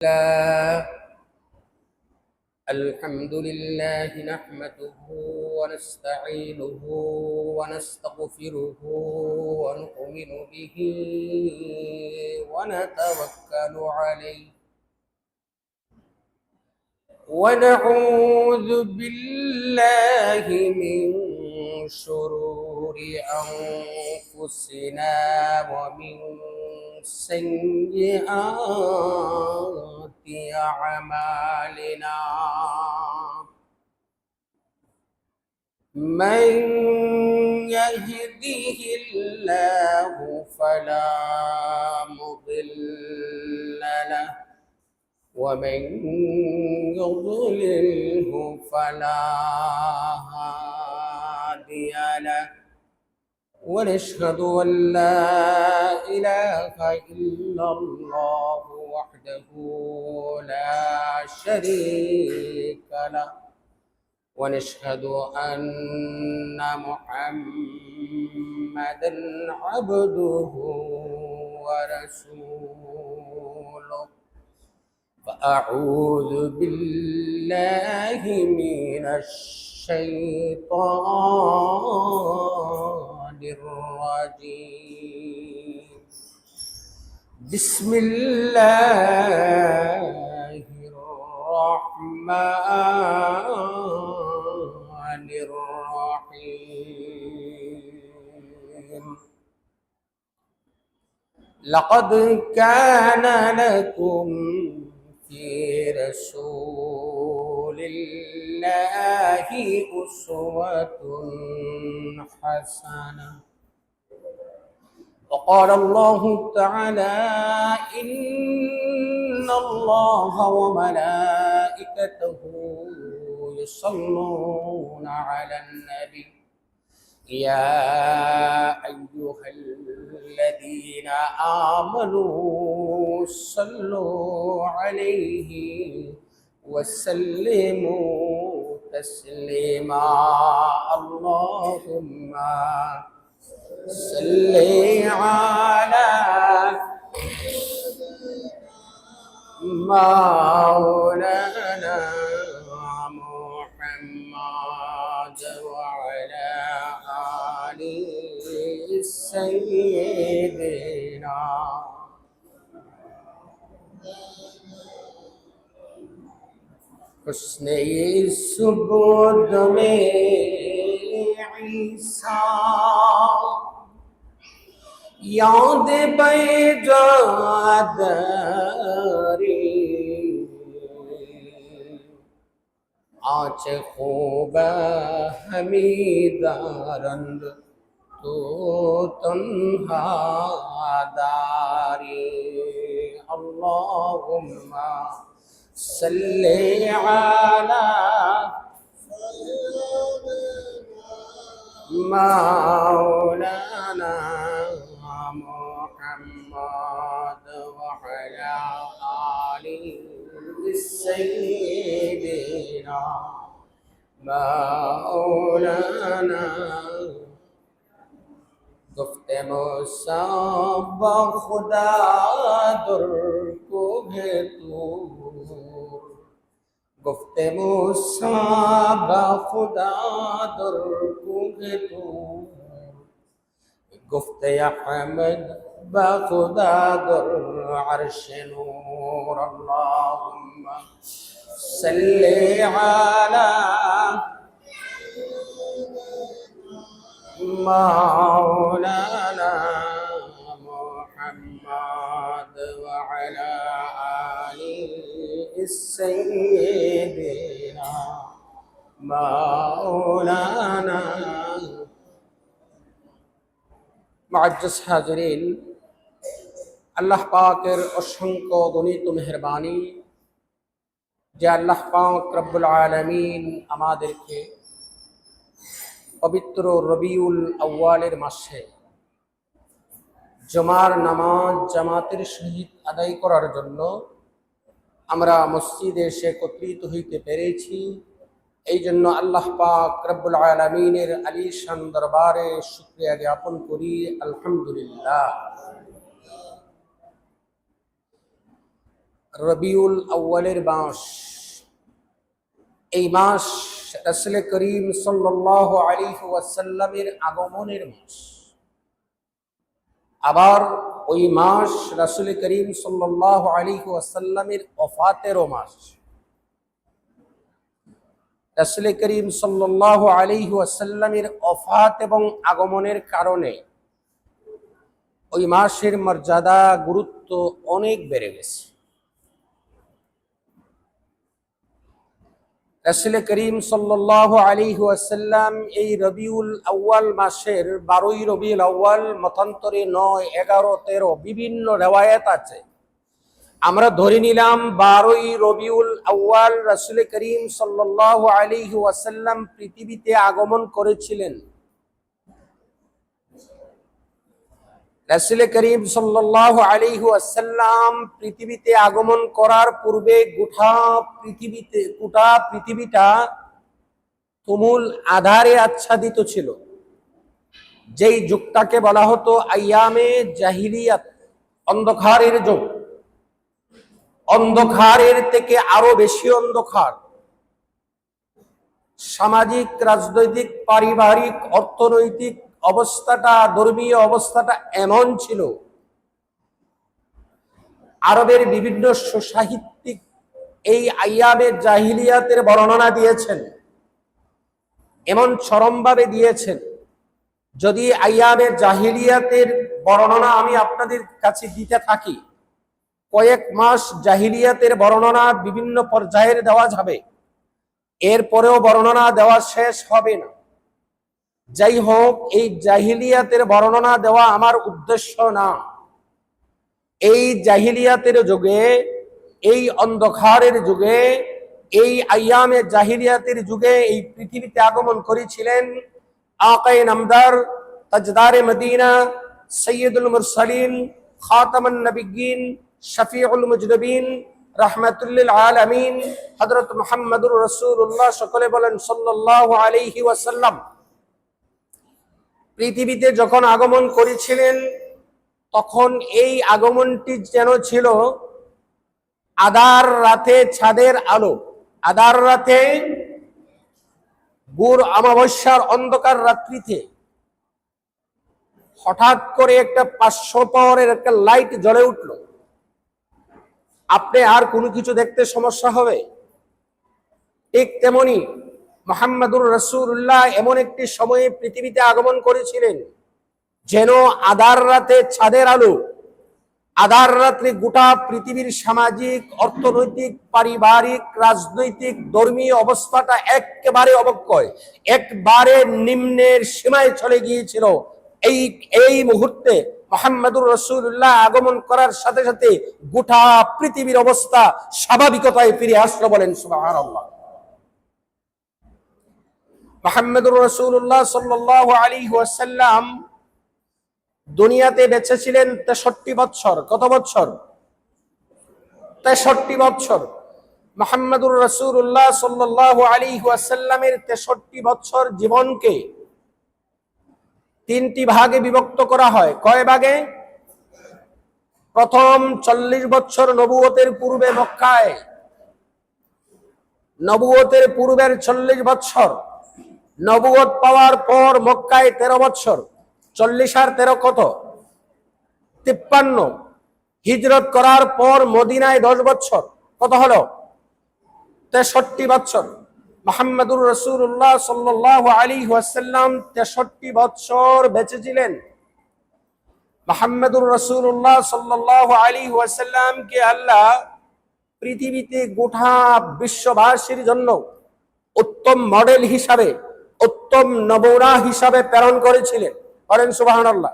الله الحمد لله نحمده ونستعينه ونستغفره ونؤمن به ونتوكل عليه ونعوذ بالله من شرور أنفسنا ومن سيئات أعمالنا من يهده الله فلا مضل له ومن يضلله فلا هادي له ونشهد أن لا إله إلا الله وحده لا شريك له ونشهد أن محمدا عبده ورسوله فأعوذ بالله من الشيطان الرجيم بسم الله الرحمن الرحيم لقد كان لكم في رسول الله أسوة حسنة وقال الله تعالى إن الله وملائكته يصلون على النبي يا أيها الذين آمنوا صلوا عليه وسلموا تسليما اللهم صل على مولانا محمد وعلى آل سيدنا حسن الثبوت में ईसा याद बेजादारी आच खूब हमीदारंद तो तन्हादारी अल्लाहुम्मा सल्ली अला मौलाना मुहम्मद वअला आलि सय्यिदिना मौलाना गुफ्ते मुसाब खुदा दुर को है तू गुफ्ते मुसाब खुदा दुर को है तू गुफ्ते अहमद बखुदा दुर अर्श नूर अल्लाहुम्मा सल्ली अला मौलाना मुहम्मद वअला आलि सय्यिदिना मौलाना मुअज्जज़ हाज़रीन अल्लाह पाकेर असंख्य गणित मेहरबानी जे अल्लाह पाक रब्बुल आलमीन आमादेरके पवित्र रबिउल अव्वालेर मासे जुमार नामाज জামাতের সহিত আদায় করার জন্য আমরা মসজিদে এসে একত্রিত হইতে পেরেছি। এই জন্য আল্লাহ পাক রব্বুল আলামিনের আলিশান দরবারে শুকরিয়া জ্ঞাপন করি, আলহামদুলিল্লাহ। রবিউল আউয়ালের মাস। এই মাস রাসূল করিম সাল্লাল্লাহু আলাইহি ওয়াসাল্লামের আগমনের মাস। আবার ওই মাস রাসূল করিম সাল্লাল্লাহু আলাইহি ওয়াসাল্লামের ওফাতেরও মাস। রাসূল করিম সাল্লাল্লাহু আলাইহি ওয়াসাল্লামের ওফাত এবং আগমনের কারণে ওই মাসের মর্যাদা গুরুত্ব অনেক বেড়ে গেছে। রাসূল করিম সাল্লাল্লাহু আলাইহি ওয়াসাল্লাম এই রবিউল আউয়াল মাসের 12ই রবিউল আউয়াল, মতান্তরে 9, 11, 13 বিভিন্ন রিওয়ায়াত আছে। আমরা ধরে নিলাম 12ই রবিউল আউয়াল রাসূল করিম সাল্লাল্লাহু আলাইহি ওয়াসাল্লাম পৃথিবীতে আগমন করেছিলেন। রাসূল করিম সাল্লাল্লাহু আলাইহি ওয়াসাল্লাম পৃথিবীতে আগমন করার পূর্বে গোটা পৃথিবীটা তুমুল আধারে আচ্ছাদিত ছিল। যেই যুগটাকে বলা হতো আইয়ামে জাহিলিয়াত, অন্ধকারের যুগ। অন্ধকারের থেকে আরো বেশি অন্ধকার। সামাজিক, রাজনৈতিক, পারিবারিক, অর্থনৈতিক অবস্থাটা, ধর্মীয় অবস্থাটা এমন ছিল, আরবের বিভিন্ন সাহিত্যিক এই আইয়ামে জাহিলিয়াতের বর্ণনা দিয়েছেন, এমন চরমভাবে দিয়েছেন। যদি আইয়ামে জাহিলিয়াতের বর্ণনা আমি আপনাদের কাছে দিতে থাকি, কয়েক মাস জাহিলিয়াতের বর্ণনা বিভিন্ন পর্যায়ের দেওয়া যাবে, এরপরেও বর্ণনা দেওয়া শেষ হবে না। যাই হোক, এই জাহিলিয়াতের বর্ণনা দেওয়া আমার উদ্দেশ্য না। এই জাহিলিয়াতের যুগে, এই অন্ধকারের যুগে, এই আইয়ামে জাহিলিয়াতের যুগে এই পৃথিবীতে আগমন করেছিলেন আকায়ে নামদার, তাজদারে মদিনা, সৈয়দুল মুরসালিন, খাতামুন নবিয়্যিন, শফিউল মুজরিবিন, রাহমাতুল্লিল আলামিন হযরত মুহাম্মদুর রাসূলুল্লাহ, সকলে বলেন সাল্লাল্লাহু আলাইহি ওয়াসাল্লাম। পৃথিবীতে যখন আগমন করেছিলেন তখন এই আগমনটি যেন ছিল আধার রাতে চাঁদের আলো, আধার রাতে গুর অমাবস্যার অন্ধকার রাত্রিতে হঠাৎ করে একটা 500 পাওয়ারের একটা লাইট জ্বলে উঠল। আপনি আর কোনো কিছু দেখতে সমস্যা হবে। ঠিক তেমনি মুহাম্মদুর রাসূলুল্লাহ এমন একটি সময়ে পৃথিবীতে আগমন করেছিলেন যেন আধার রাতে চাঁদের আলো। আধার রাত্রে গোটা পৃথিবীর সামাজিক, অর্থনৈতিক, পারিবারিক, রাজনৈতিক, ধর্মীয় অবস্থাটা একেবারে অবক্ষয়, একবারে নিম্নের সীমায় চলে গিয়েছিল। এই মুহূর্তে মুহাম্মদুর রাসূলুল্লাহ আগমন করার সাথে সাথে গোটা পৃথিবীর অবস্থা স্বাভাবিকতায় ফিরে আসলো। বলেন সুবহানাল্লাহ। মুহাম্মদুর রাসূলুল্লাহ সাল্লাল্লাহু আলাইহি ওয়াসাল্লাম দুনিয়াতে বেঁচে ছিলেন 63 বছর। কত বছর? 63 বছর। মুহাম্মদুর রাসূলুল্লাহ সাল্লাল্লাহু আলাইহি ওয়াসাল্লামের 63 বছর জীবনকে 3টি ভাগে বিভক্ত করা হয়। কয় ভাগে? প্রথম 40 বছর নবুয়তের পূর্বে মক্কায়, নবুয়তের পূর্বের 40 বছর, নবুয়ত পাওয়ার পর মক্কায় 13 বছর। 40 আর 13 কত? 53। হিজরত করার পর মদিনায় 10 বছর। কত হলো? 63 বছর। মুহাম্মদুর রাসূলুল্লাহ সাল্লাল্লাহু আলাইহি ওয়াসাল্লাম 63 বছর বেঁচে ছিলেন। মুহাম্মদুর রাসূলুল্লাহ সাল্লাল্লাহু আলাইহি ওয়াসাল্লামকে আল্লাহ পৃথিবীতে গোটা বিশ্ববাসীর জন্য উত্তম মডেল হিসাবে, উত্তম নমুনা হিসাবে প্রেরণ করেছিলেন। বলেন সুবহানাল্লাহ।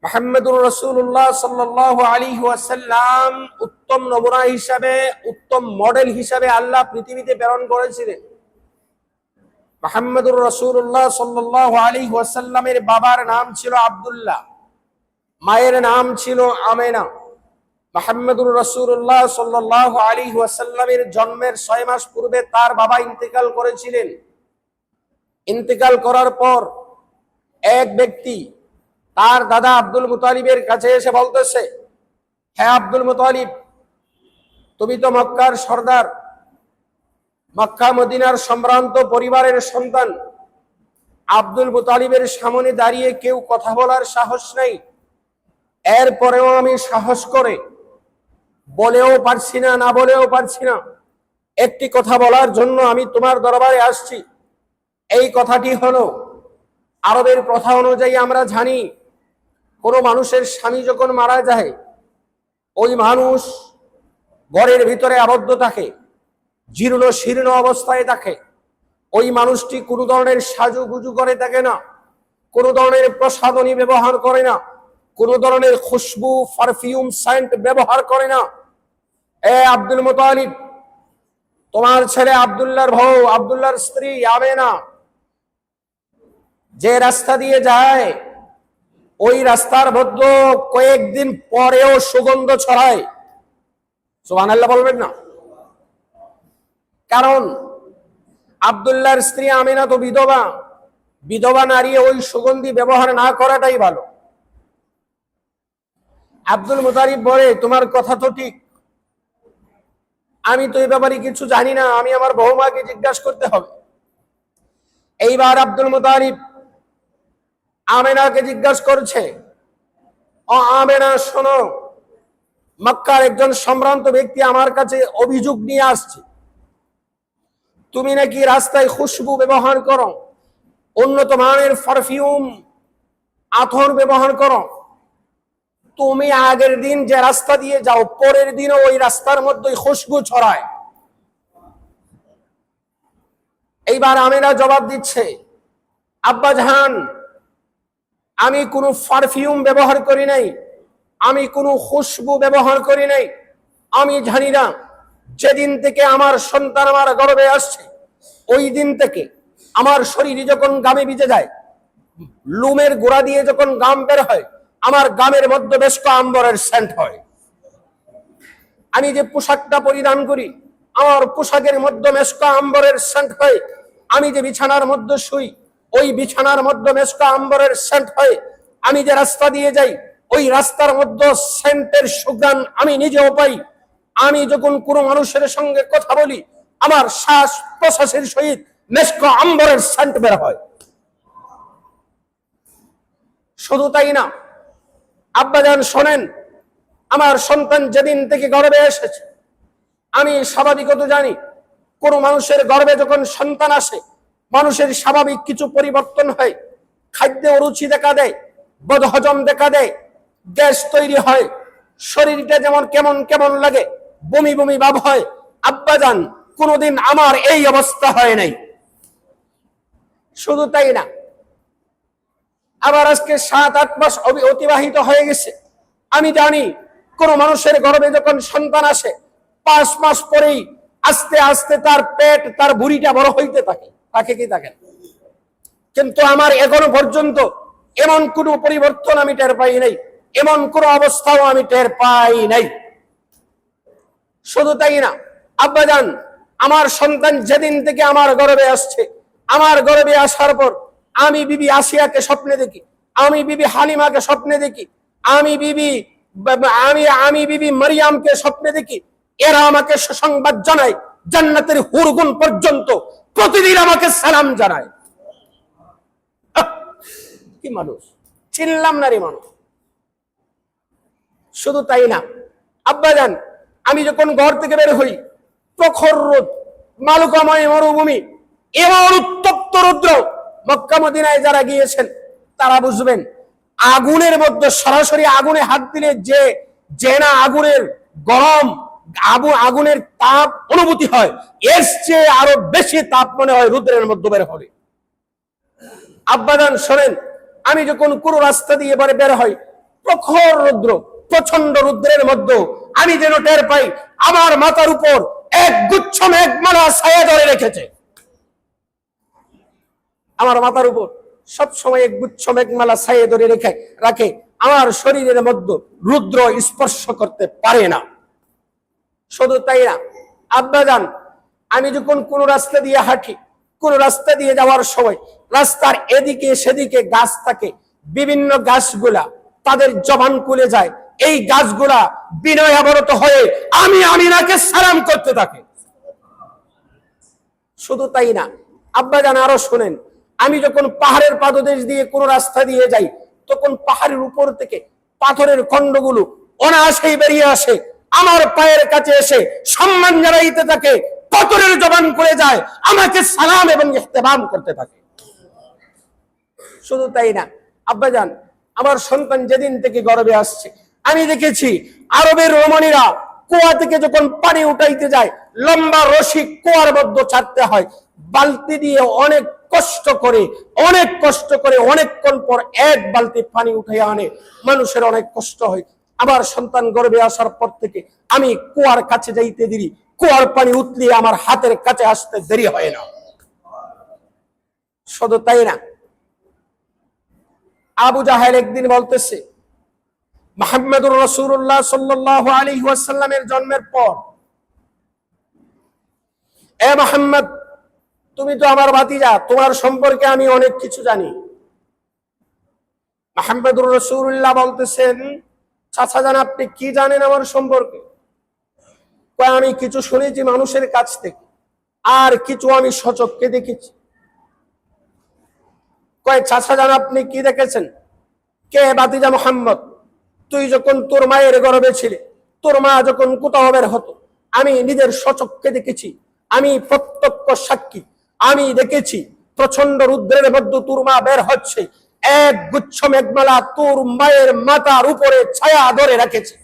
মুহাম্মদুর রাসূলুল্লাহ সাল্লাল্লাহু আলাইহি ওয়াসাল্লাম উত্তম নমুনা হিসাবে, উত্তম মডেল হিসাবে আল্লাহ পৃথিবীতে প্রেরণ করেছিলেন। মুহাম্মদুর রাসূলুল্লাহ সাল্লাল্লাহু আলাইহি ওয়াসাল্লামের বাবার নাম ছিল আব্দুল্লাহ, মায়ের নাম ছিল আমেনা। মুহাম্মদুর রাসূলুল্লাহ সাল্লাল্লাহু আলাইহি ওয়াসাল্লামের জন্মের 6 মাস পূর্বে তার বাবা ইন্তেকাল করেছিলেন। ইন্তেকাল করার পর এক ব্যক্তি তার দাদা আব্দুল মুতালিবের কাছে এসে বলতেছে, হে আব্দুল মুতালিব, তুমি তো মক্কার সর্দার, মক্কা মদিনার সম্ভ্রান্ত পরিবারের সন্তান। আব্দুল মুতালিবের সামনে দাঁড়িয়ে কেউ কথা বলার সাহস নেই, এরপরেও আমি সাহস করে বলেও পারছি না, না বলেও পারছি না, একটি কথা বলার জন্য আমি তোমার দরবারে আসছি। এই কথাটি হলো, আরবের প্রথা অনুযায়ী আমরা জানি, কোনো মানুষের স্বামী যখন মারা যায়, ওই মানুষ ঘরের ভিতরে আবদ্ধ থাকে, জীর্ণ শীর্ণ অবস্থায় থাকে। ওই মানুষটি কোনো ধরনের সাজুগুজু করে থাকে না, কোনো ধরনের প্রসাধনী ব্যবহার করে না, কোনো ধরনের খুশবু পারফিউম সেন্ট ব্যবহার করে না। এ আব্দুল মুতালিব, তোমার ছেলে আব্দুল্লাহর বউ, আব্দুল্লাহর স্ত্রী আমেনা যে রাস্তা দিয়ে যায়, ওই রাস্তার মধ্যে কয়েকদিন পরেও সুগন্ধ ছড়ায়। সুবহানাল্লাহ বলবেন না? কারণ আব্দুল্লাহর স্ত্রী আমেনা তো বিধবা, বিধবা নারী ওই সুগন্ধি ব্যবহার না করাটাই ভালো। আব্দুল মুতালিব বলে, তোমার কথা তো ঠিক, আমি তো এই ব্যাপারে কিছু জানি না, আমি আমার বৌমাকে জিজ্ঞাসা করতে হবে। এইবার আব্দুল মুতালিব আমেনাকে জিজ্ঞাসা করছে, ও আমেনা শোনো, মক্কার একজন সম্ভ্রান্ত ব্যক্তি আমার কাছে অভিযোগ নিয়ে আসছে, তুমি নাকি রাস্তায় খুশবু ব্যবহার করো, উন্নত মানের পারফিউম আতর ব্যবহার করো। তুমি আগের দিন যে রাস্তা দিয়ে যাও, পরের দিনও ওই রাস্তার মধ্যে খুশবু ছড়ায়। এইবার আমেনা জবাব দিচ্ছে, আব্বাজান, আমি কোনো পারফিউম ব্যবহার করি নাই, আমি কোনো খুশবু ব্যবহার করি নাই। আমি জানি না, যেদিন থেকে আমার সন্তান আমার গর্ভে আসছে, ওই দিন থেকে আমার শরীরে যখন গামে ভিজে যায়, লুমের গোড়া দিয়ে যখন গাম বের হয়, আমার গামের মধ্যে বেশ আম্বরের সেন্ট হয়। আমি যে পোশাকটা পরিধান করি, আমার পোশাকের মধ্যে মেশকা আম্বরের সেন্ট হয়। আমি যে বিছানার মধ্যে শুই, ওই বিছানার মধ্যে মেশকা আম্বরের সেন্ট হয়। আমি যে রাস্তা দিয়ে যাই, ওই রাস্তার মধ্যে সেন্টের সুঘ্রাণ আমি নিজেও পাই। আমি যখন কোনো মানুষের সঙ্গে কথা বলি, আমার শ্বাস প্রশ্বাসের সহিত মেশকা আম্বরের সেন্ট বের হয়। শুধু তাই না, আব্বাজান শোনেন, আমার সন্তান যেদিন থেকে গর্ভে এসেছে, আমি স্বাভাবিকত জানি, কোন মানুষের গর্ভে যখন সন্তান আসে, মানুষের স্বাভাবিক কিছু পরিবর্তন হয়। খাদ্যে অরুচি দেখা দেয়, বদহজম দেখা দেয়, গ্যাস তৈরি হয়, শরীরটা যেমন কেমন কেমন লাগে, বমি বমি ভাব হয়। আব্বাজান, কোনোদিন আমার এই অবস্থা হয় নাই। শুধু তাই না, আবার আজকে 7-8 মাস অতিবাহিত হয়ে গেছে। আমি জানি, কোন মানুষের গর্ভে যখন সন্তান আসে, 5 মাস পরেই আস্তে আস্তে তার পেট, তার ভুঁড়িটা বড় হইতে থাকে, থাকে কি থাকে। কিন্তু আমার এখনো পর্যন্ত এমন কোনো পরিবর্তন আমি টের পাই নাই, এমন কোন অবস্থাও আমি টের পাই নাই। শুধু তাই না, আব্বাজান, আমার সন্তান যেদিন থেকে আমার গর্ভে আসছে, আমার গর্ভে আসার পর আমি বিবি আসিয়াকে স্বপ্নে দেখি, আমি বিবি হালিমাকে স্বপ্নে দেখি, আমি বিবি মারিয়ামকে স্বপ্নে দেখি। এরা আমাকে সুসংবাদ জানায়, জান্নাতের হুরগুন পর্যন্ত প্রতিদিন আমাকে সালাম জানায়। কি মানুষ, চিনলাম না রে মানুষ। শুধু তাই না, আব্বাজান, আমি যখন ঘর থেকে বের হই, প্রখর রোদ, মালুকাময় মরুভূমি, এমন উত্তপ্ত রৌদ্র। মক্কা মদিনায় যারা গিয়েছেন তারা বুঝবেন, আগুনের মধ্যে সরাসরি আগুনে হাত দিলে যে না আগুনের গরম, আগুনের তাপ অনুভূতি হয়, এর চেয়ে আরো বেশি তাপ মনে হয় রৌদ্রের মধ্যে বের হবে। আব্বাজান শোনেন, আমি যখন কোনো রাস্তা দিয়ে এবারে বের হই, প্রখর রৌদ্র, প্রচন্ড রৌদ্রের মধ্যে আমি যেন টের পাই আমার মাথার উপর এক গুচ্ছ মেঘমালা ছায়া ধরে রেখেছে। আমার মাথার উপর সব সময় এক গুচ্ছ মেঘমালা ছায়া ধরে রাখে, আমার শরীরের মধ্যে রুদ্র স্পর্শ করতে পারে না। শুধু তাই না, আব্বাজান, আমি যখন কোন রাস্তা দিয়ে হাঁটি, কোন রাস্তা দিয়ে যাওয়ার সময় রাস্তার এদিকে সেদিকে গাছ থাকে, বিভিন্ন গাছগুলা তাদের জবান খুলে যায়, এই গাছগুলা বিনয়াবরত হয়ে আমি আমিনাকে সালাম করতে থাকে। শুধু তাই না, আব্বাজান আরো শোনেন, আমি যখন পাহাড়ের পাদদেশ দিয়ে কোন রাস্তা দিয়ে যাই, তখন পাহাড়ের উপর থেকে পাথরের খণ্ডগুলো অনায়াসেই বেরিয়ে আসে, আমার পায়ের কাছে এসে সম্মান জানাইতে থাকে, পাথরের জবান করে যায়, আমাকে সালাম এবং ইহতিরাম করতে থাকে। শুধু তাই না আব্বাজান, আমার সন্তান যেদিন থেকে গর্ভে আসছে, আমি দেখেছি আরবের রমণীরা কুয়া থেকে যখন পানি উঠাইতে যায়, লম্বা রশি কুয়ার মধ্যে ছাড়তে হয়, বালতি দিয়ে অনেক কষ্ট করে অনেকক্ষণ পর এক বালতি পানি উঠাইয়া আনে। মানুষের অনেক কষ্ট হয়। আমার সন্তান গর্ভে আসার পর থেকে আমি কুয়ার কাছে যাইতে দেরি, কুয়ার পানি উতলিয়ে আমার হাতের কাছে আসতে দেরি হয় না। শুধু তাই না, আবু জাহেল একদিন বলতেছে, মুহাম্মদুর রাসূলুল্লাহ সাল্লাল্লাহু আলাইহি ওয়াসাল্লামের জন্মের পর, এ মুহাম্মদ, তুমি তো আমার ভাতিজা, তোমার সম্পর্কে আমি অনেক কিছু জানি। মুহাম্মদুর রাসূলুল্লাহ বলতেছেন, চাচা জান, আপনি কি জানেন আমার সম্পর্কে? কয়, আমি কিছু শুনেছি মানুষের কাছ থেকে, আর কিছু আমি সচক্ষে দেখেছি। কয়, চাচা জান, আপনি কি দেখেছেন? কে ভাতিজা মুহাম্মদ, তুই যখন তোর মায়ের গর্ভে ছিলে, তোর মা যখন কোথাও বের হতো, আমি নিজের সচক্ষে দেখেছি, আমি প্রত্যক্ষ সাক্ষী। আমি দেখেছি প্রচন্ড রুদ্রের মধ্যে তোর মা বের হচ্ছে, এক গুচ্ছ মেঘমালা তোর মায়ের মাথার উপরে ছায়া ধরে রেখেছে।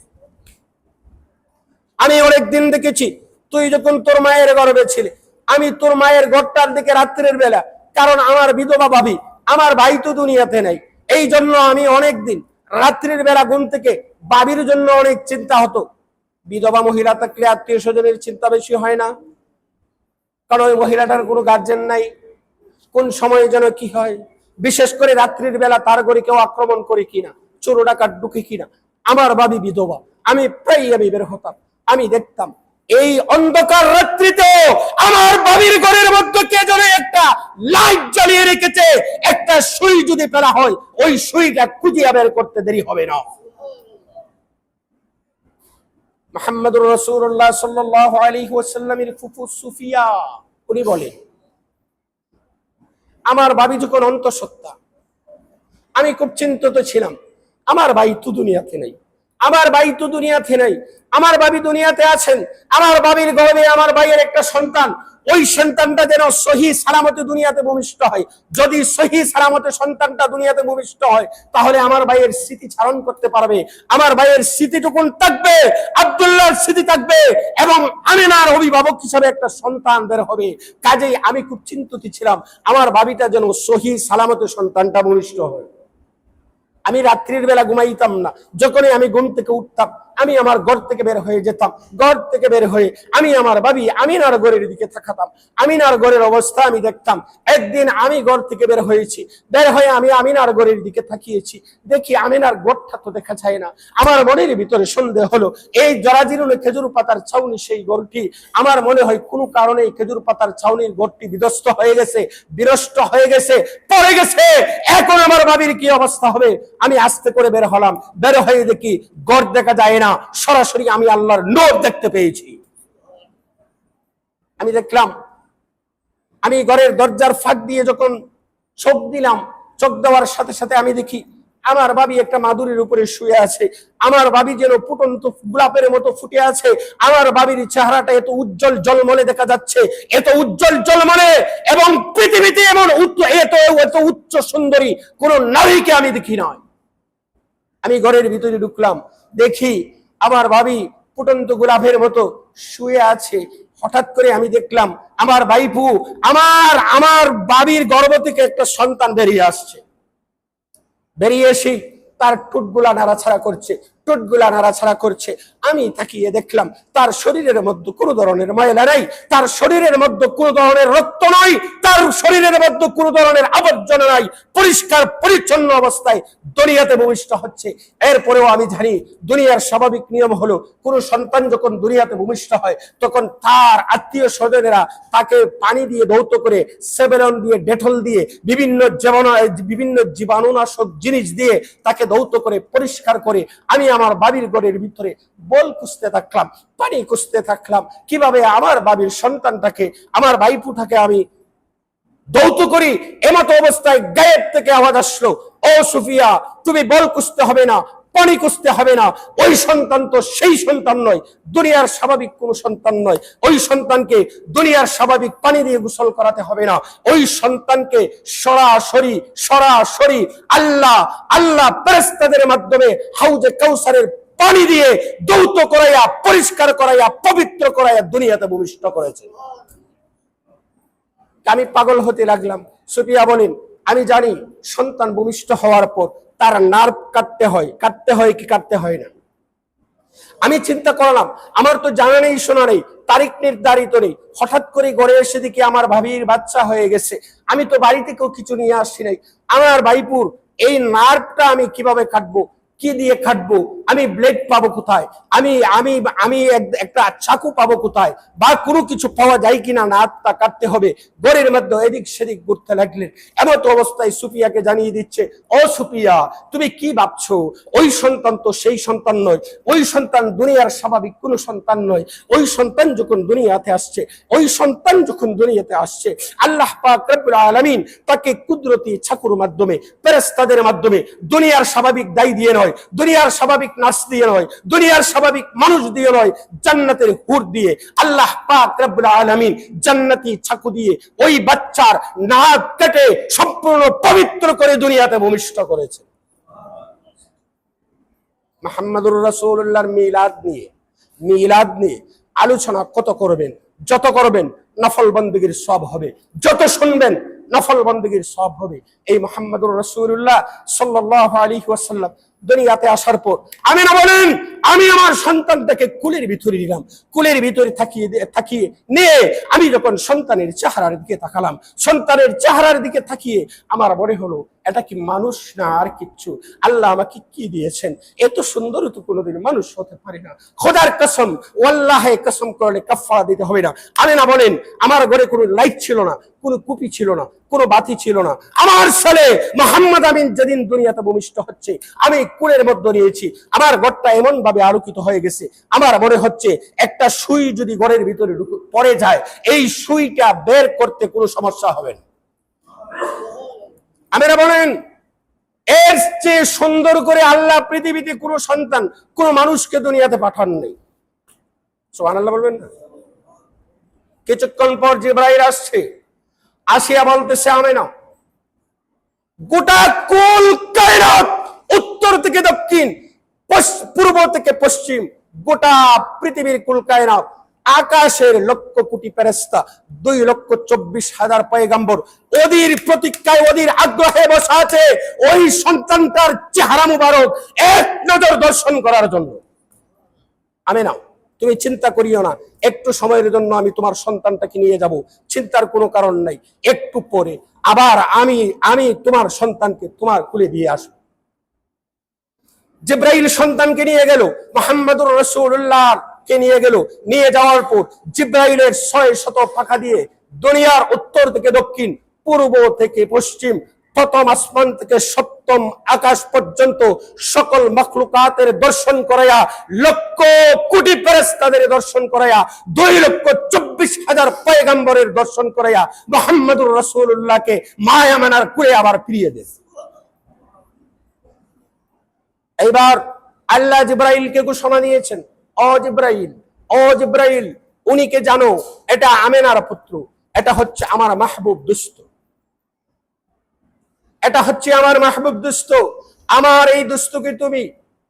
আমি অনেকদিন দেখেছি তুই যখন তোর মায়ের গর্ভে ছিলে, আমি তোর মায়ের ঘরটার দিকে রাত্রের বেলা, কারণ আমার বিধবা ভাবি, আমার ভাই তো দুনিয়াতে নাই, এই জন্য আমি অনেকদিন রাত্রির বেলা ঘুম থেকে বাবির জন্য অনেক চিন্তা হতো। বিধবা মহিলা থাকলে আত্মীয় স্বজনের চিন্তা বেশি হয় না, কারণ ওই মহিলাটার কোনো গার্জেন নাই, কোন সময়ে যেন কি হয়, বিশেষ করে রাত্রির বেলা তার ঘরে কেউ আক্রমণ করে কিনা, চোর ডাকাত ঢুকে কিনা। আমার বাবি বিধবা, আমি বের হতাম, আমি দেখতাম এই অন্ধকার রাত্রিতে আমার বাবির ঘরের মধ্যে কে যেন একটা লাইট জ্বালিয়ে রেখেছে, একটা সুই যদি ফেলা হয়, ওই সুইটা খুঁজিয়া বের করতে দেরি হবে না। মুহাম্মদুর রাসূলুল্লাহ সাল্লাল্লাহু আলাইহি ওয়াসাল্লামের ফুফু সুফিয়া উনি বলেন, আমার ভাবি যখন অন্তঃসত্ত্বা, আমি খুব চিন্তিত ছিলাম, আমার ভাই তো দুনিয়াতে নেই, আমার ভাই তো দুনিয়াতে নেই, আমার ভাবি দুনিয়াতে আছেন, আমার ভাবির গর্ভে আমার ভাইয়ের একটা সন্তান, ওই সন্তানটা যেন সহি সালামতে দুনিয়াতে ভূমিষ্ঠ হয়। যদি সহি সালামতে সন্তানটা দুনিয়াতে ভূমিষ্ঠ হয়, তাহলে আমার ভাইয়ের স্মৃতি চারণ করতে পারবে, আমার ভাইয়ের স্মৃতিটুকুন থাকবে, আব্দুল্লাহর স্মৃতি থাকবে, এবং আমিনার অভিভাবক হিসাবে একটা সন্তান বের হবে। কাজেই আমি খুব চিন্তিত ছিলাম, আমার ভাবিটা যেন সহি সালামতে সন্তানটা ভূমিষ্ঠ হয়। আমি রাত্রির বেলা ঘুমাইতাম না, যখনই আমি ঘুম থেকে উঠতাম, আমি আমার ঘর থেকে বের হয়ে যেতাম, ঘর থেকে বের হয়ে আমি আমার ভাবি আমিনার ঘরের দিকে তাকাতাম, আমিনার ঘরের অবস্থা আমি দেখতাম। একদিন আমি ঘর থেকে বের হয়েছি, বের হয়ে আমি আমিনার ঘরের দিকে তাকিয়েছি, দেখি আমিনার ঘরটা তো দেখা যায় না। আমার মনের ভিতরে সন্দেহ হলো, এই জরাজীর্ণ খেজুর পাতার ছাউনি সেই ঘরটি, আমার মনে হয় কোনো কারণে এই খেজুর পাতার ছাউনির ঘরটি বিধ্বস্ত হয়ে গেছে, বিনষ্ট হয়ে গেছে, পড়ে গেছে। এখন আমার ভাবির কি অবস্থা হবে? আমি আস্তে করে বের হলাম, বের হয়ে দেখি ঘর দেখা যায় না, সরাসরি আমি আল্লাহর নূর দেখতে পেয়েছি। আমি দেখলাম, আমি ঘরের দরজার ফাঁক দিয়ে যখন চোখ দিলাম, চোখ দেওয়ার সাথে সাথে আমি দেখি আমার ভাবি একটা মাদুরের উপরে শুয়ে আছে, আমার ভাবি যেন ফুটন্ত গোলাপের মতো ফুটে আছে, আমার ভাবির চেহারাটা এত উজ্জ্বল জলমলে দেখা যাচ্ছে, এত উজ্জ্বল জলমলে, এবং পৃথিবীতে এমন এত উচ্চ সুন্দরী কোন নারীকে আমি দেখি নাই। আমি ঘরের ভিতরে ঢুকলাম, দেখি আমার ভাবি ফুটন্ত গোলাপের মতো শুয়ে আছে। হঠাৎ করে আমি দেখলাম আমার ভাইপু, আমার ভাবির গর্ভ থেকে একটা সন্তান বেরিয়ে আসছে। বেরিয়ে এসে তার ঠোঁটগুলা নাড়াছাড়া করছে, আমি তাকিয়ে দেখলাম তার শরীরের মধ্যে কোনো ধরনের ময়লা নাই, তার শরীরের মধ্যে কোনো ধরনের রক্ত নাই, তার শরীরের মধ্যে কোনো ধরনের আবর্জনা নাই, পরিষ্কার পরিচ্ছন্ন অবস্থায় দুনিয়াতে ভূমিষ্ঠ হচ্ছে। এরপরেও আমি জানি দুনিয়ার স্বাভাবিক নিয়ম হলো কোন সন্তান যখন দুনিয়াতে ভূমিষ্ঠ হয় তখন তার আত্মীয় স্বজনেরা তাকে পানি দিয়ে ধৌত করে, সেভেরন দিয়ে, ডেটল দিয়ে, বিভিন্ন জীবাণুনাশক জিনিস দিয়ে তাকে ধৌত করে পরিষ্কার করে আমি আমার বাবির ঘরের ভিতরে বল খুঁজতে থাকলাম, পানি খুঁজতে থাকলাম, কিভাবে আমার বাবির সন্তানটাকে, আমার ভাইপুটাকে আমি ধৌত করি। এমতো অবস্থায় গায়েব থেকে আওয়াজ আসলো, ও সুফিয়া, তুমি বল খুঁজতে হবে না, পানি খুঁজতে হবে না, ওই সন্তান তো সেই সন্তান নয়, দুনিয়ার স্বাভাবিক কোন সন্তান নয়, ওই সন্তানকে দুনিয়ার স্বাভাবিক পানি দিয়ে গোসল করাতে হবে না, ওই সন্তানকে সরাসরি সরাসরি আল্লাহ ফেরেশতাদের মাধ্যমে হাউজে কাউসারের পানি দিয়ে ধৌত করাইয়া, পরিষ্কার করাইয়া, পবিত্র করাইয়া দুনিয়াতে ভূমিষ্ঠ করেছে। আমি পাগল হতে লাগলাম। সুফিয়া বলেন, আমি জানি সন্তান ভূমিষ্ঠ হওয়ার পর তার নার্ভ কাটতে হয় কি কাটতে হয় না। আমি চিন্তা করলাম, আমার তো জানা নেই, শোনা নেই, তারিখ নির্ধারিত নেই, হঠাৎ করে ঘরে এসে দেখি আমার ভাবির বাচ্চা হয়ে গেছে, আমি তো বাড়ি থেকেও কিছু নিয়ে আসছি নাই, আমার ভাইপুর এই নার্ভটা আমি কিভাবে কাটবো, কি দিয়ে কাটবো, আমি ব্লেড পাবো কোথায়, আমি আমি আমি একটা চাকু পাবো কোথায়, বা কোনো কিছু পাওয়া যায় কিনা, নার্ভটা কাটতে হবে। ঘরের মধ্যে এদিক সেদিক ঘুরতে লাগলেন। এমন অবস্থায় সুফিয়াকে জানিয়ে দিচ্ছে, ও সুফিয়া, তুমি কি ভাবছো, ওই সন্তান তো সেই সন্তান নয়, ওই সন্তান দুনিয়ার স্বাভাবিক কোনো সন্তান নয়। ওই সন্তান যখন দুনিয়াতে আসছে, আল্লাহ পাক রব্বুল আলামিন তাকে কুদরতি চাকুর মাধ্যমে, ফেরেশতাদের মাধ্যমে, দুনিয়ার স্বাভাবিক দায় দিয়ে নয়, দুনিয়ার স্বাভাবিক নার্স দিয়ে নয়, দুনিয়ার স্বাভাবিক মানুষ দিয়ে নয়, জান্নাতের হুর দিয়ে আল্লাহ পাক রব্বুল আলামিন জান্নাতি চাকু দিয়ে ওই বাচ্চার নাক কেটে সম্পূর্ণ পবিত্র করে দুনিয়াতে ভূমিষ্ঠ করেছে। মুহাম্মদুর রাসূলুল্লাহর মিলাদ নিয়ে আলোচনা কত করবেন, যত করবেন নফল বন্দেগীর সব হবে, যত শুনবেন নফল বন্দেগীর সব হবে। এই মুহাম্মদুর রাসূলুল্লাহ সাল্লাল্লাহু আলাইহি ওয়াসাল্লাম দুনিয়াতে আসার পর আমিনা বলেন, আমি আমার সন্তানটাকে কুলের ভিতরে নিলাম, কুলের ভিতরে থাকিয়ে নিয়ে আমি যখন সন্তানের চেহারার দিকে তাকালাম, সন্তানের চেহারার দিকে তাকিয়ে আমার মনে হলো, এটা কি মানুষ না আর কিচ্ছু, আল্লাহ আমাকে কি দিয়েছেন, এত সুন্দর তো কোনোদিন মানুষ হতে পারে না, খোদার কসম, ওয়াল্লাহে কসম করলে কাফারা দিতে হবে না। আমিনা বলেন, আমার ঘরে কোনো লাইট ছিল না, কোনো কুপি ছিল না, কোনো বাতি ছিল না। আমার ছেলে মুহাম্মদ আমিন যেদিন দুনিয়াতে ভূমিষ্ঠ হচ্ছে, আমি কুলের মধ্যে নিয়েছি, আমার ঘরটা এমন ভাবে আলোকিত হয়ে গেছে, আমার মনে হচ্ছে একটা সুই যদি ঘরের ভিতরে পড়ে যায়, এই সুইটা বের করতে কোনো সমস্যা হবে না। আমরা বলেন, এর চেয়ে সুন্দর করে আল্লাহ পৃথিবীতে কোনো সন্তান, কোনো মানুষকে দুনিয়াতে পাঠান নেই। সুবহানাল্লাহ বলবেন না? কিছুক্ষণ পর জিবরাইল আসিয়া বলতেছে, আমিনা, গোটা কুল কায়নাত, উত্তর থেকে দক্ষিণ, পূর্ব থেকে পশ্চিম, গোটা পৃথিবীর কুল কায়নাত, আকাশের লক্ষ কোটি ফেরেশতা, 2,24,000 পয়গম্বর ওদের প্রতীক্ষায়, ওদের আগ্রহে বসা আছে ওই সন্তানটার চেহারা মুবারক এক নজর দর্শন করার জন্য। আমিনা, তুমি চিন্তা করিও না, একটু সময়ের জন্য আমি তোমার সন্তানটাকে নিয়ে যাব, চিন্তার কোনো কারণ নাই, একটু পরে আবার আমি তোমার সন্তানকে তোমার কুলে দিয়ে আসবো। জিবরাইল সন্তানকে নিয়ে গেল, মুহাম্মদুর রাসূলুল্লাহ কে নিয়ে গেল, নিয়ে যাওয়ার পর জিবরাইলের 600 পাখা দিয়ে দুনিয়ার উত্তর থেকে দক্ষিণ, পূর্ব থেকে পশ্চিম, প্রথম আসমান থেকে সপ্তম আকাশ পর্যন্ত সকল মাখলুকাতের দর্শন করাইয়া, লক্ষ কোটি ফেরেশতাদের দর্শন করাইয়া, 2,24,000 পয়গম্বরের দর্শন করাইয়া মুহাম্মদুর রাসূলুল্লাহকে মায়া মানার কুলে আবার ফিরিয়ে দেন। এইবার আল্লাহ জিবরাইলকে ঘোষণা দিয়েছেন, ও জিবরাইল, উনিকে জানো, এটা আমেনার পুত্র, এটা হচ্ছে আমার মাহবুব দুষ্ট, এটা হচ্ছে আমার মাহবুব দুষ্ট। আমার এই দুষ্টকে তুমি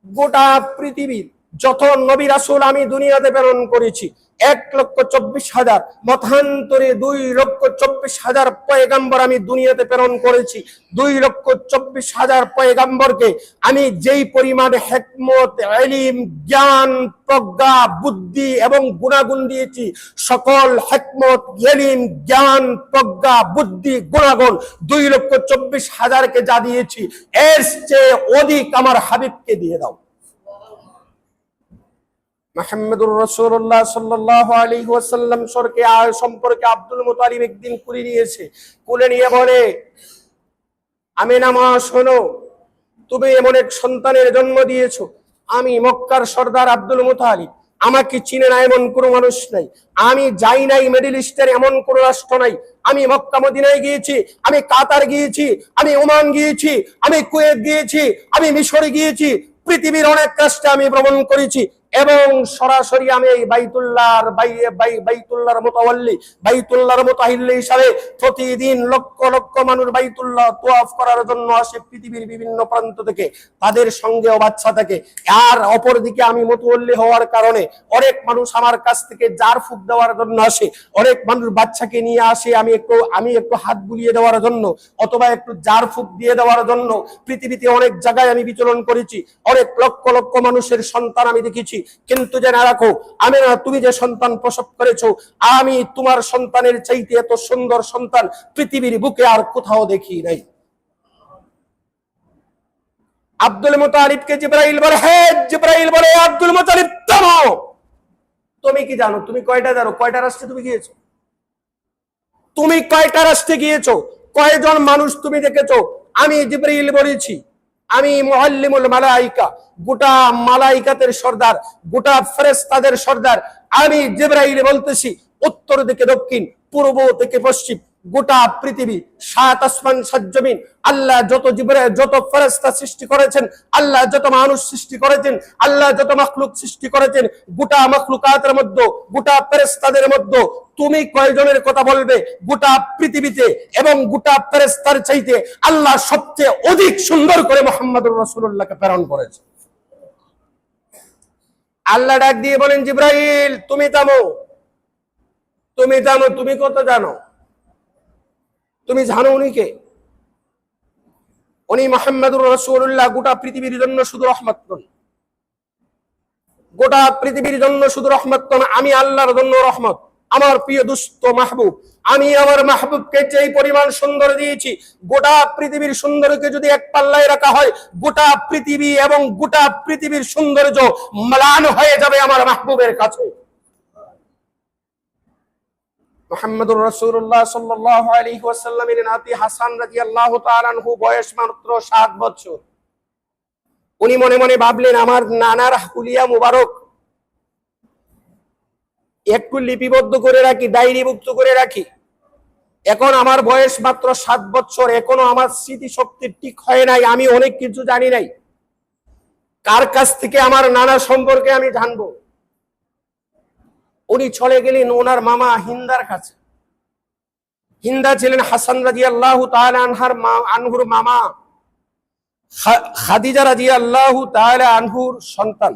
গোটা পৃথিবীর যত নবী রাসূল আমি দুনিয়াতে প্রেরণ করেছি 1,24,000, মতান্তরে 2,24,000 পয়গাম্বর আমি দুনিয়াতে প্রেরণ করেছি। 2,24,000 পয়গাম্বরকে আমি যেই পরিমাণে হিকমত, ইলম, জ্ঞান, প্রজ্ঞা, বুদ্ধি এবং গুণাগুণ দিয়েছি, সকল হিকমত, ইলম, জ্ঞান, প্রজ্ঞা, বুদ্ধি, গুণাগুণ 2,24,000কে যা দিয়েছি, এর চেয়ে অধিক আমার হাবিবকে দিয়ে দাও। মুহাম্মদুর রাসূলুল্লাহ সাল্লাল্লাহু আলাইহি ওয়াসাল্লাম সম্পর্কে আব্দুল মুতালিব একদিন কুলে নিয়েছে। কুলে নিয়ে বলে, আমিনা মা শোনো, তুমি এমন এক সন্তানের জন্ম দিয়েছো, আমি মক্কার সর্দার আব্দুল মুতালিব, আমাকে চিনে না এমন কোনো মানুষ নাই, আমি যাই নাই মিডল ইস্টের এমন কোনো রাষ্ট্র নাই, আমি মক্কা মদিনায় গিয়েছি, আমি কাতার গিয়েছি, আমি ওমান গিয়েছি, আমি কুয়েত গিয়েছি, আমি মিশরে গিয়েছি, পৃথিবীর অনেক রাষ্ট্রে আমি ভ্রমণ করেছি এবং সরাসরি আমি এই বাইতুল্লাহর মুতাওয়াল্লি, বাইতুল্লাহর মুতাহিল্লি হিসাবে প্রতিদিন লক্ষ লক্ষ মানুষ বাইতুল্লাহ তাওয়াফ করার জন্য আসে পৃথিবীর বিভিন্ন প্রান্ত থেকে, তাদের সঙ্গেও বাচ্চা থাকে। আর অপরদিকে আমি মুতাওয়াল্লি হওয়ার কারণে অনেক মানুষ আমার কাছ থেকে জার ফুক দেওয়ার জন্য আসে, অনেক মানুষ বাচ্চাকে নিয়ে আসে আমি একটু হাত বুলিয়ে দেওয়ার জন্য অথবা একটু জার ফুক দিয়ে দেওয়ার জন্য। পৃথিবীতে অনেক জায়গায় আমি বিচরণ করেছি, অনেক লক্ষ লক্ষ মানুষের সন্তান আমি দেখেছি, কিন্তু জেনে রাখো আমিনা, তুমি যে সন্তান প্রসব করেছো, আমি তোমার সন্তানের চাইতে এত সুন্দর সন্তান পৃথিবীর বুকে আর কোথাও দেখি নাই। আব্দুল মুতালিবকে জিবরাইল বলে, হে জিবরাইল বলে, আব্দুল মুতালিব থামো, তুমি কি জানো, তুমি কয়টা জানো, কয়টা রাষ্ট্রে তুমি গিয়েছো, তুমি কয়টা রাষ্ট্রে গিয়েছো, কয়জন মানুষ তুমি দেখেছো? আমি জিবরাইল বলেছি, আমি মুআল্লিমুল মালাইকা, গোটা মালাইকাতের সর্দার, গোটা ফেরেশতাদের সর্দার। আমি জিবরাইল বলতেছি, উত্তর থেকে দক্ষিণ, পূর্ব থেকে পশ্চিম, গোটা পৃথিবী, 7 আসমান 7 জমিন, আল্লাহ যত ফেরেশতা সৃষ্টি করেছেন, আল্লাহ যত মানুষ সৃষ্টি করেছেন, আল্লাহ যত মাখলুক সৃষ্টি করেছেন, গোটা মাখলুকাতের মধ্যে, গোটা ফেরেশতাদের মধ্যে তুমি কয়জনের কথা বলবে? গোটা পৃথিবীতে এবং গোটা ফেরেশতার চাইতে আল্লাহ সবচেয়ে অধিক সুন্দর করে মুহাম্মদুর রাসূলুল্লাহকে প্রেরণ করেছে। আল্লাহ ডাক দিয়ে বলেন, জিবরাইল তুমি থামো, তুমি জানো, তুমি কত জানো, তুমি জানো উনি কে? উনি মুহাম্মদুর রাসূলুল্লাহ গোটা পৃথিবীর জন্য শুধু রহমত নন, গোটা পৃথিবীর জন্য শুধু রহমত নন, আমি আল্লাহর জন্য রহমত। আমার প্রিয় দুস্থ মাহবুব, আমি আমার মাহবুবকে যেই পরিমাণ সুন্দর দিয়েছি, গোটা পৃথিবীর সুন্দরকে যদি এক পাল্লায় রাখা হয়, গোটা পৃথিবী এবং গোটা পৃথিবীর সৌন্দর্য ম্লান হয়ে যাবে আমার মাহবুবের কাছে। মুহাম্মদুর রাসূলুল্লাহ সাল্লাল্লাহু আলাইহি ওয়াসাল্লামের নাতি হাসান রাদিয়াল্লাহু তাআলা আনহু বয়স মাত্র 7 বছর। উনি মনে মনে ভাবলেন, আমার নানার হুলিয়া মুবারক একটু লিপিবদ্ধ করে রাখি, ডায়েরিভুক্ত করে রাখি। এখন আমার বয়স মাত্র 7 বছর, এখনো আমার স্মৃতি শক্তি ঠিক হয় নাই, আমি অনেক কিছু জানি নাই, কার কাছ থেকে আমার নানা সম্পর্কে আমি জানবো? উনি চলে গেলেন ওনার মামা হিন্দার কাছে। হিন্দা ছিলেন হাসান রাদিয়াল্লাহু তাআলা আনহুর মামা, খাদিজা রাদিয়াল্লাহু তাআলা আনহুর সন্তান।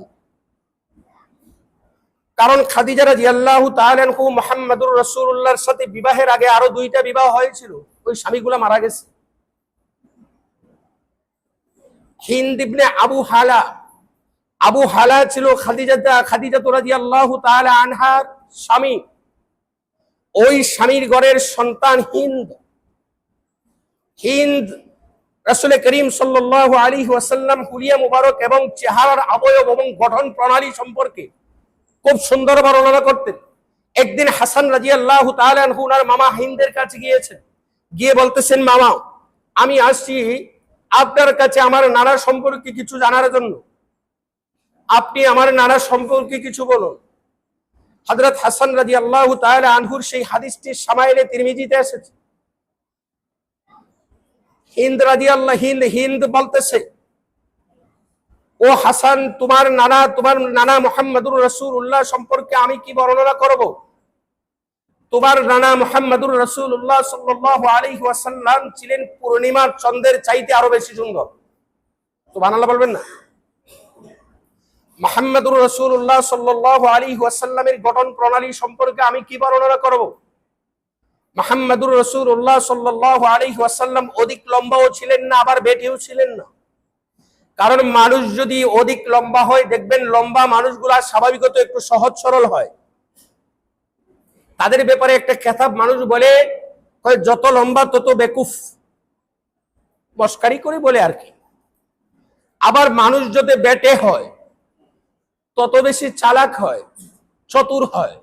কারণ খাদিজা রাদিয়াল্লাহু তাআলা আনহু মুহাম্মদুর রাসূলুল্লাহর সাথে বিবাহের আগে আরো 2টা বিবাহ হয়েছিল, ওই স্বামীগুলো মারা গেছে। হিন্দ ইবনে আবু হালা ছিল খাদিজা রাদিয়াল্লাহু তাআলা আনহার স্বামী। ওই স্বামীর ঘরের সন্তান হিন্দ রাসূল করিম সাল্লাল্লাহু আলাইহি ওয়াসাল্লাম হুলিয়া মুবারক এবং চেহারার অবয়ব এবং গঠন প্রণালী সম্পর্কে খুব সুন্দর বর্ণনা করতেন। একদিন হাসান রাদিয়াল্লাহু তাআলা আনহু ওনার মামা হিন্দের কাছে গিয়েছেন, গিয়ে বলতেছেন, মামা আমি আসছি আপনার কাছে আমার নানা সম্পর্কে কিছু জানার জন্য, আপনি আমার নানা সম্পর্কে কিছু বলুন। হযরত হাসান রাদিয়াল্লাহু তাআলা আনহুর সেই হাদিসটি শামাইলে তিরমিজিতে এসেছে। হিন্দ বলতেছে, ও হাসান, তোমার নানা মুহাম্মদুর রাসূলুল্লাহ সম্পর্কে আমি কি বর্ণনা করব? তোমার নানা মুহাম্মদুর রাসূলুল্লাহ সাল্লাল্লাহু আলাইহি ওয়াসাল্লাম ছিলেন পূর্ণিমার চন্দ্রের চাইতে আরো বেশি সুন্দর। সুবহানাল্লাহ বলবেন না? মুহাম্মদুর রাসূলুল্লাহ সাল্লাল্লাহু আলাইহি ওয়াসাল্লামের গঠন প্রণালী সম্পর্কে আমি কি বর্ণনা করব? মুহাম্মদুর রাসূলুল্লাহ সাল্লাল্লাহু আলাইহি ওয়াসাল্লাম অধিক লম্বাও ছিলেন না, আবার বেটেও ছিলেন না। কারণ মানুষ যদি অধিক লম্বা হয়, দেখবেন লম্বা মানুষগুলা স্বাভাবিকত একটু সহজ সরল হয়। তাদের ব্যাপারে একটা খেতাব মানুষ বলে, যত লম্বা তত বেকুফ, মস্কারি করে বলে আর কি। আবার মানুষ যদি বেটে হয় তত বেশি চালাক হয়, চতুর হয়।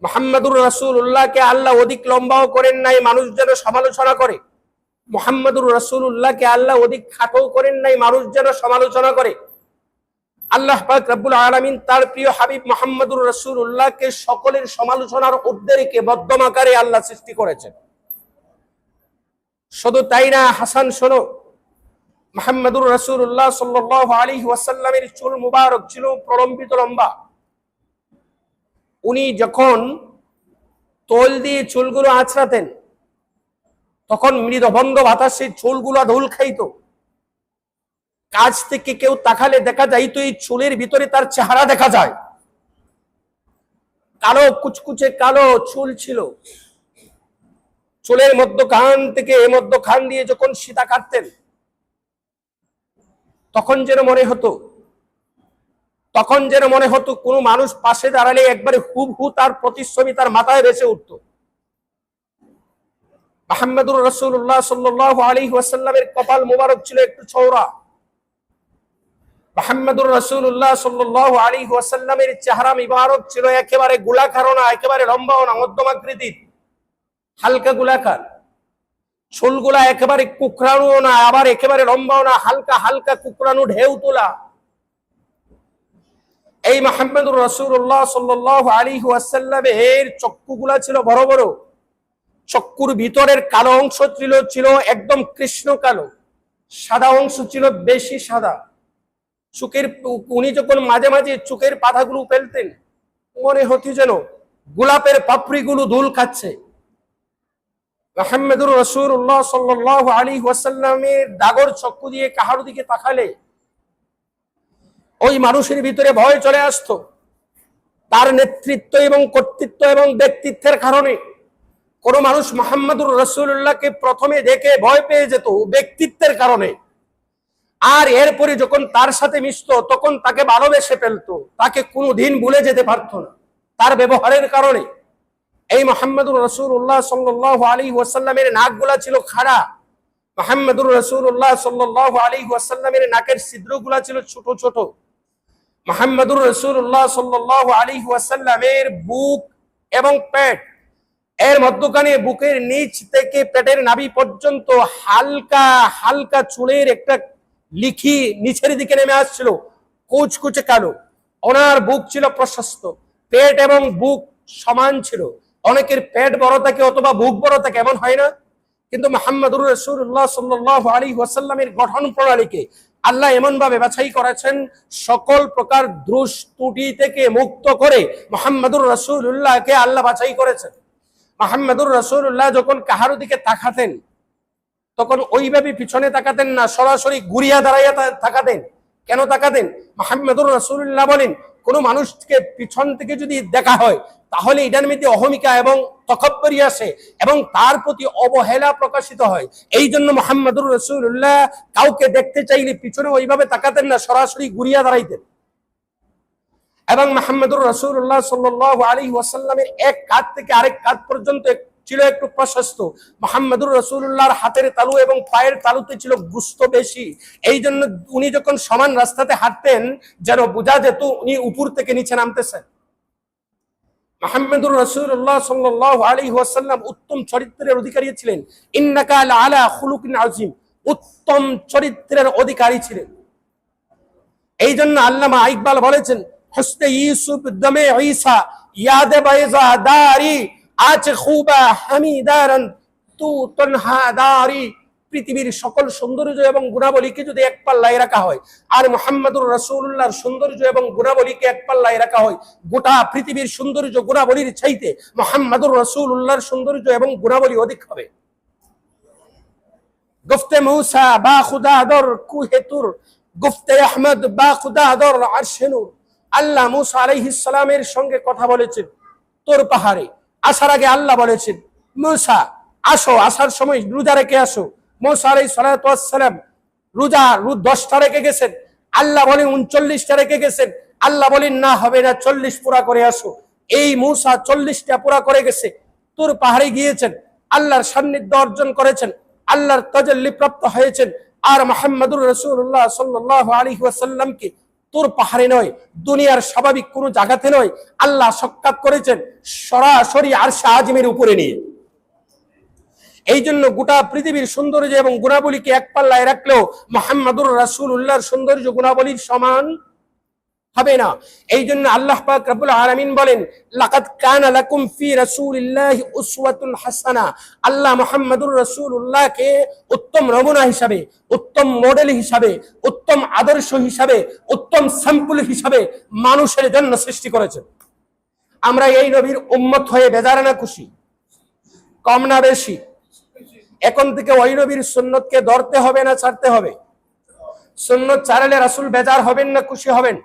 মুহাম্মদুর রাসূলুল্লাহকে আল্লাহ অধিক লম্বাও করেন নাই, মানুষ যেন সমালোচনা করে। মুহাম্মদুর রাসূলুল্লাহকে আল্লাহ অধিক খাটো করেন নাই, মানুষ যেন সমালোচনা করে। আল্লাহ পাক রব্বুল আলামিন তার প্রিয় হাবিব মুহাম্মদুর রাসূলুল্লাহকে সকলের সমালোচনার ঊর্ধ্বে রেখে মধ্যম আকারে আল্লাহ সৃষ্টি করেছেন। শুধু তাই না, হাসান শোনো, মুহাম্মদুর রাসূলুল্লাহ সাল্লাল্লাহু আলাইহি ওয়াসাল্লামের চুল মুবারক ছিল প্রলম্বিত লম্বা। উনি যখন তোল দিয়ে চুলগুলো আঁচড়াতেন তখন মৃদবন্ধ বাতাসে চুলগুলো ধুল খাইতো। কাছ থেকে কেউ তাকালে দেখা যায় তো এই চুলের ভিতরে তার চেহারা দেখা যায়। কালো কুচকুচে কালো চুল ছিল। চুলের মধ্যখান থেকে মধ্যখান দিয়ে যখন সীতা কাটতেন তখন যেন মনে হতো কোনো মানুষ পাশে দাঁড়ালে একবারে হুবহু তার প্রতিচ্ছবি তার মাথায় ভেসে উঠত। মুহাম্মদুর রাসূলুল্লাহ সাল্লাল্লাহু আলাইহি ওয়াসাল্লামের কপাল মোবারক ছিল একটু চওড়া। মুহাম্মদুর রাসূলুল্লাহ সাল্লাল্লাহু আলাইহি ওয়াসাল্লামের চেহারা মোবারক ছিল একেবারে গোলাকার না, একেবারে লম্বাও না, মধ্যম আকৃতির, হালকা গোলাকার। চুলগুলা একেবারে কুকরানো না, আবার একেবারে লম্বাও না, হালকা হালকা কুকরানো, ঢেউ তোলা। এই মুহাম্মদুর রাসূলুল্লাহ সাল্লাল্লাহু আলাইহি ওয়াসাল্লামের চক্ষুগুলা ছিল বড় বড়। চক্ষুর ভিতরের কালো অংশ ছিল একদম কৃষ্ণ কালো, সাদা অংশ ছিল বেশি সাদা। উনি যখন মাঝে মাঝে চোখের পাতাগুলো ফেলতেন মনে হতো যেন গোলাপের পাপড়িগুলো ধুল খাচ্ছে। মুহাম্মদুর রাসূলুল্লাহ সাল্লাল্লাহু আলাইহি ওয়াসাল্লামের দাগর চক্ষু দিয়ে কাহার দিকে তাকালে ওই মানুষের ভিতরে ভয় চলে আসতো। তার নেতৃত্ব এবং কর্তৃত্ব এবং ব্যক্তিত্বের কারণে কোন মানুষ মুহাম্মদুর রাসূলুল্লাহকে প্রথমে দেখে ভয় পেয়ে যেত ব্যক্তিত্বের কারণে, আর এরপরে যখন তার সাথে মিশতো তখন তাকে ভালোবেসে ফেলতো, তাকে কোনোদিন ভুলে যেতে পারতো না তার ব্যবহারের কারণে। এই মুহাম্মদুর রাসূলুল্লাহ সাল্লাল্লাহু আলাইহি ওয়াসাল্লামের নাকগুলা ছিল খাড়া। মুহাম্মদুর রাসূলুল্লাহ সাল্লাল্লাহু আলাইহি ওয়াসাল্লামের নাকের ছিদ্রগুলা ছিল ছোট ছোট। মুহাম্মদুর রাসূলুল্লাহ সাল্লাল্লাহু আলাইহি ওয়াসাল্লামের বুক এবং পেট, এর মধ্যখানে বুকের নিচ থেকে পেটের নাভি পর্যন্ত হালকা হালকা চুলের একটা লিখি নিচের দিকে নেমে আসছিল, কুচকুচে কালো। ওনার বুক ছিল প্রশস্ত, পেট এবং বুক সমান ছিল। অনেকের পেট বড় থাকে অথবা বুক বড় থাকে, এমন হয় না? কিন্তু মুহাম্মদুর রাসূলুল্লাহ সাল্লাল্লাহু আলাইহি ওয়াসাল্লামের গঠন প্রণালীকে আল্লাহ এমন ভাবে বাছাই করেছেন, সকল প্রকার দোষ ত্রুটি থেকে মুক্ত করে মুহাম্মদুর রাসূলুল্লাহকে আল্লাহ বাছাই করেছেন। মুহাম্মদুর রাসূলুল্লাহ যখন কাহার দিকে তাকাতেন তখন ওইভাবে পিছনে তাকাতেন না, সরাসরি ঘুরিয়া দাঁড়াইয়া তাকাতেন। কেন তাকাতেন? মুহাম্মদুর রাসূলুল্লাহ বলেন, কোন মানুষকে পিছন থেকে যদি দেখা হয় তাহলে এটার মধ্যে অহমিকা এবং তকব্বুরি আসে এবং তার প্রতি অবহেলা প্রকাশিত হয়। এই জন্য মুহাম্মদুর রাসূলুল্লাহ কাউকে দেখতে চাইলে পিছনে ওইভাবে তাকাতেন না, সরাসরি ঘুরিয়া দাঁড়াইতেন। এবং মুহাম্মদুর রাসূলুল্লাহ সাল্লাল্লাহু আলাইহি ওয়াসাল্লামের এক কাঁধ থেকে আরেক কাঁধ পর্যন্ত ছিল একটু প্রশস্ত। মুহাম্মদুর রাসূলুল্লাহর হাতের তালু এবং পায়ের তালুতে ছিল গোশত বেশি। এই জন্য উনি যখন সমান রাস্তাতে হাঁটতেন যেন বোঝা যেত উনি উপর থেকে নিচে নামতেছেন। মুহাম্মদুর রাসূলুল্লাহ সাল্লাল্লাহু আলাইহি ওয়াসাল্লাম উত্তম চরিত্রের অধিকারী ছিলেন। ইন্নাকা লাআলা খুলুকিন আযীম, উত্তম চরিত্রের অধিকারী ছিলেন। এই জন্য আল্লামা ইকবাল বলেছেন, হুসনে ইউসুফ দমে ঈসা ইয়াদ বাইজা দারি আজ খুবা হামিদারান তু তনহা দারি। পৃথিবীর সকল সৌন্দর্য এবং গুণাবলীকে যদি এক পাল্লায় রাখা হয় আর মুহাম্মদুর রাসূলুল্লাহর সৌন্দর্য এবং গুণাবলীকে এক পাল্লায় রাখা হয়, গোটা পৃথিবীর সৌন্দর্য গুণাবলীর চাইতে মুহাম্মদুর রাসূলুল্লাহর সৌন্দর্য এবং গুণাবলী অধিক হবে। গফতে মূসা বা খুদা দর কুহে তুর গুফতে আহমদ বা খুদা দর আরশে নূর। আল্লাহ মুসা আলাইহিস সালামের সঙ্গে কথা বলেছেন তোর পাহাড়ে। আসার আগে আল্লাহ বলেছেন, মুসা আসো, আসার সময় রোজা রেখে আসো। মুসা আলাইহিস সালাতু ওয়াস সালাম রোজা 10টা রেখে গেছেন। আল্লাহ বলেন 39টা রেখে গেছেন। আল্লাহ বলেন না, হবে না, 40 পুরা করে আসো। এই মুসা 40টা পুরা করে গেছে। তোর পাহাড়ে গিয়েছেন, আল্লাহর সান্নিধ্য অর্জন করেছেন, আল্লাহর তাজাল্লি প্রাপ্ত হয়েছেন। আর মুহাম্মদুর রাসূলুল্লাহ সাল্লাল্লাহু আলাইহি ওয়াসাল্লামকে তোর পাহাড়ে নয়, দুনিয়ার স্বাভাবিক কোনো জায়গাতে নয়, আল্লাহ সাক্ষাৎ করেছেন সরাসরি আরশে আজিমের উপরে নিয়ে। এই জন্য গোটা পৃথিবীর সৌন্দর্য এবং গুণাবলীকে এক পাল্লায় রাখলেও মুহাম্মদুর রাসূলুল্লাহর সৌন্দর্য গুণাবলীর সমান হবে না। এই জন্য আল্লাহ পাক রব্বুল আলামিন বলেন, লাকাদ কানা লাকুম ফি রাসূলিল্লাহি উসওয়াতুন হাসানা। আল্লাহ মুহাম্মদুর রাসূলুল্লাহকে উত্তম নমুনা হিসাবে, উত্তম মডেল হিসাবে, উত্তম আদর্শ হিসাবে, উত্তম স্যাম্পল হিসাবে মানুষের জন্য সৃষ্টি করেছেন। আমরা এই নবীর উম্মত হয়ে বেজার না খুশি? কম না বেশি? এখন থেকে ওই নবীর সুন্নতকে ধরতে হবে না ছাড়তে হবে? সুন্নত ছাড়লে রাসূল বেজার হবেন না খুশি হবেন?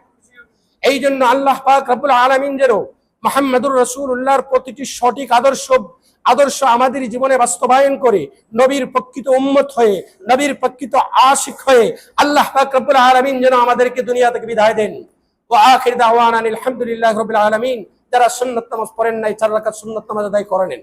এই জন্য আল্লাহ পাক রব্বুল আলামিন যেন মুহাম্মদুর রাসূলুল্লাহর প্রতিটি সঠিক আদর্শ আমাদের জীবনে বাস্তবায়ন করে নবীর প্রকৃত উম্মত হয়ে, নবীর প্রকৃত আশিক হয়ে আল্লাহ পাক রব্বুল আলামিন যেন আমাদেরকে দুনিয়া থেকে বিদায় দেন। ওয়া আখির দাওয়ানা আলহামদুলিল্লাহি রাব্বিল আলামিন। যারা সুন্নাত নামাজ পড়েন নাই, 4 রাকাত সুন্নাত নামাজ আদায় করে নেন।